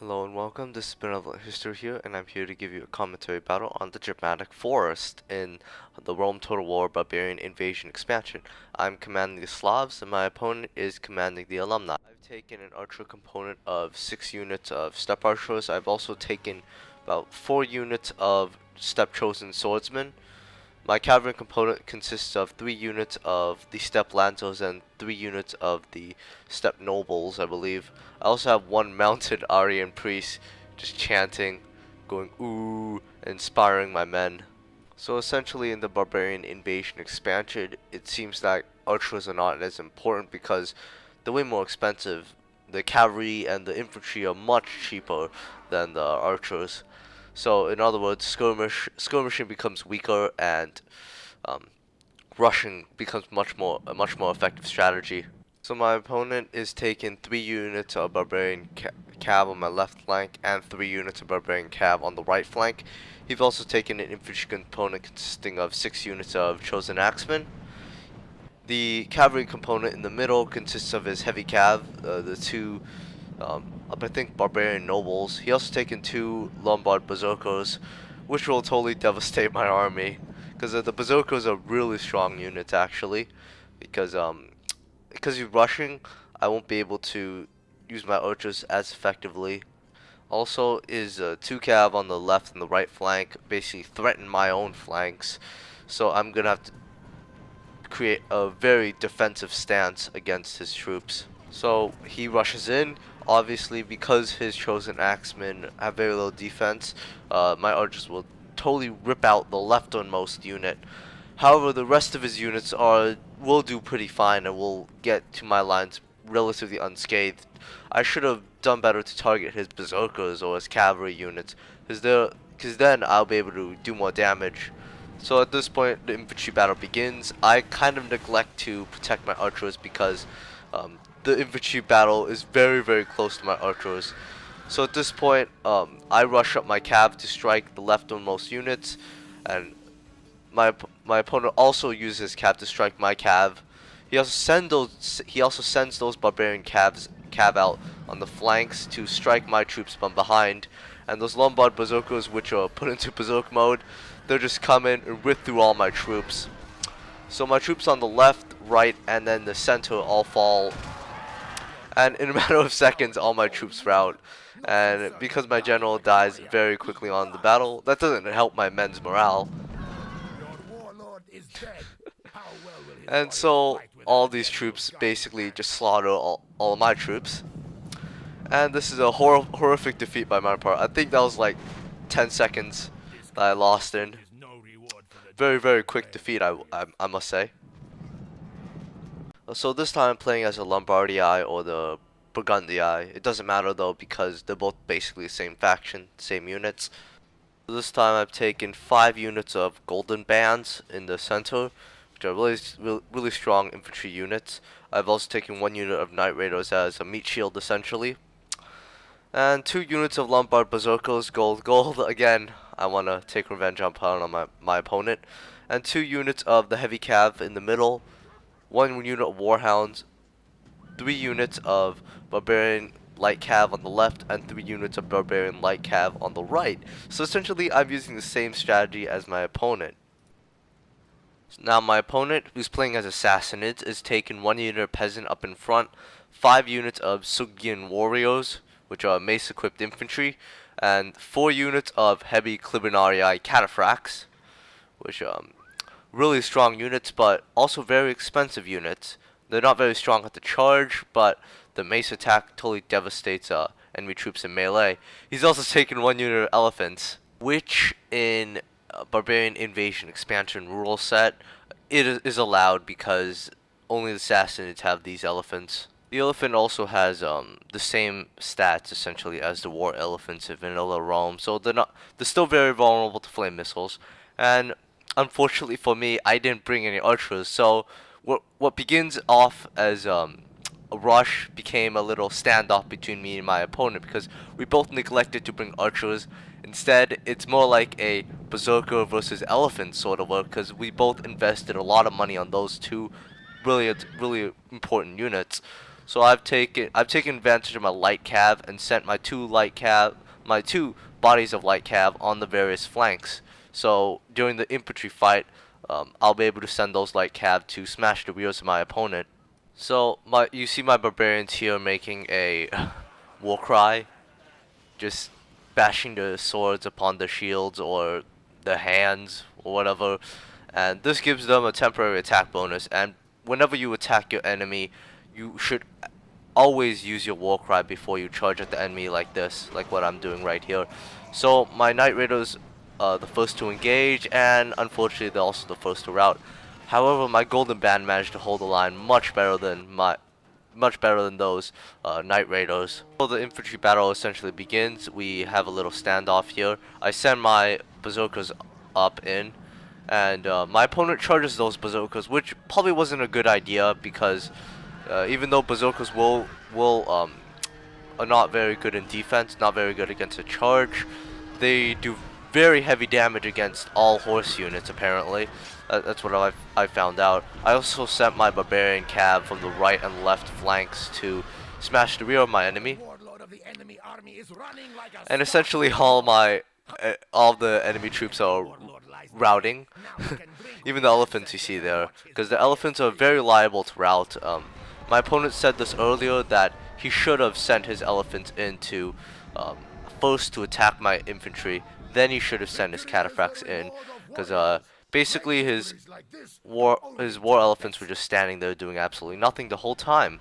Hello and welcome, this is Benevolent History here, and I'm here to give you a commentary battle on the Germanic Forest in the Rome Total War Barbarian Invasion expansion. I'm commanding the Slavs, and my opponent is commanding the Alumni. I've taken an archer component of 6 units of Steppe Archers. I've also taken about 4 units of Steppe Chosen Swordsmen. My cavalry component consists of 3 units of the Steppe Lanzos and 3 units of the Steppe Nobles, I believe. I also have 1 mounted Aryan priest just chanting, going ooh, inspiring my men. So essentially in the Barbarian Invasion expansion, it seems that archers are not as important because they're way more expensive. The cavalry and the infantry are much cheaper than the archers. So in other words, skirmishing becomes weaker, and um, rushing becomes a much more effective strategy. So my opponent is taking 3 units of Barbarian Cav on my left flank and 3 units of Barbarian Cav on the right flank. He's also taken an infantry component consisting of 6 units of Chosen Axemen. The cavalry component in the middle consists of his heavy cav, the 2 I think Barbarian Nobles. He also taken 2 Lombard Berserkers, which will totally devastate my army, because the Berserkers are really strong units actually, because he's rushing, I won't be able to use my archers as effectively. Also, is 2 cav on the left and the right flank basically threaten my own flanks, so I'm gonna have to create a very defensive stance against his troops. So he rushes in. Obviously, because his chosen axemen have very low defense, my archers will totally rip out the leftmost unit. However, the rest of his units will do pretty fine and will get to my lines relatively unscathed. I should have done better to target his berserkers or his cavalry units, because then I'll be able to do more damage. So at this point, the infantry battle begins. I kind of neglect to protect my archers because the infantry battle is very close to my archers. So at this point, I rush up my cav to strike the leftmost units, and my opponent also uses cav to strike my cav. He also sends those barbarian cav out on the flanks to strike my troops from behind, and those Lombard berserkers, which are put into berserk mode, they'll just come in and rip through all my troops. So my troops on the left, right, and then the center all fall, and in a matter of seconds all my troops rout. And because my general dies very quickly on the battle, that doesn't help my men's morale. And so all these troops basically just slaughter all of my troops. And this is a horrific defeat by my part. I think that was like 10 seconds that I lost in. Very quick defeat, I must say. So this time I'm playing as a Lombardii or the Burgundii. It doesn't matter though, because they're both basically the same faction, same units. So this time I've taken 5 units of Golden Bands in the center, which are really strong infantry units. I've also taken 1 unit of Knight Raiders as a meat shield essentially. And 2 units of Lombard Berserkers, gold. Again, I want to take revenge on my opponent. And 2 units of the Heavy Cav in the middle. 1 unit of Warhounds. 3 units of Barbarian Light Cav on the left. And 3 units of Barbarian Light Cav on the right. So essentially, I'm using the same strategy as my opponent. Now my opponent, who's playing as Assassinates, is taking 1 unit of Peasant up in front. 5 units of Sugian Warriors, which are mace-equipped infantry, and 4 units of heavy Clibanarii Cataphracts, which are really strong units, but also very expensive units. They're not very strong at the charge, but the mace attack totally devastates enemy troops in melee. He's also taken 1 unit of Elephants, which in Barbarian Invasion expansion rule set, it is allowed because only the Assassinates have these elephants. The elephant also has the same stats essentially as the war elephants in vanilla Rome, so they're still very vulnerable to flame missiles. And unfortunately for me, I didn't bring any archers, so what begins off as a rush became a little standoff between me and my opponent because we both neglected to bring archers. Instead, it's more like a berserker versus elephant sort of work because we both invested a lot of money on those 2 really important units. So I've taken advantage of my light cav and sent my two bodies of light cav on the various flanks. So during the infantry fight, I'll be able to send those light cav to smash the rears of my opponent. So you see my barbarians here making a war cry, just bashing the swords upon the shields or the hands or whatever, and this gives them a temporary attack bonus. And whenever you attack your enemy, you should always use your war cry before you charge at the enemy like this, like what I'm doing right here. So my Knight Raiders are the first to engage, and unfortunately they're also the first to rout. However, my Golden Band managed to hold the line much better than those Knight Raiders. So the infantry battle essentially begins. We have a little standoff here. I send my berserkers up in, and my opponent charges those berserkers, which probably wasn't a good idea because even though berserkers are not very good in defense, not very good against a charge, they do very heavy damage against all horse units apparently. That's what I found out. I also sent my barbarian cav from the right and left flanks to smash the rear of my enemy, and essentially all the enemy troops are routing. Even the elephants you see there, because the elephants are very liable to rout. My opponent said this earlier that he should have sent his elephants in to first to attack my infantry, then he should have sent his cataphracts in, because basically his war elephants were just standing there doing absolutely nothing the whole time.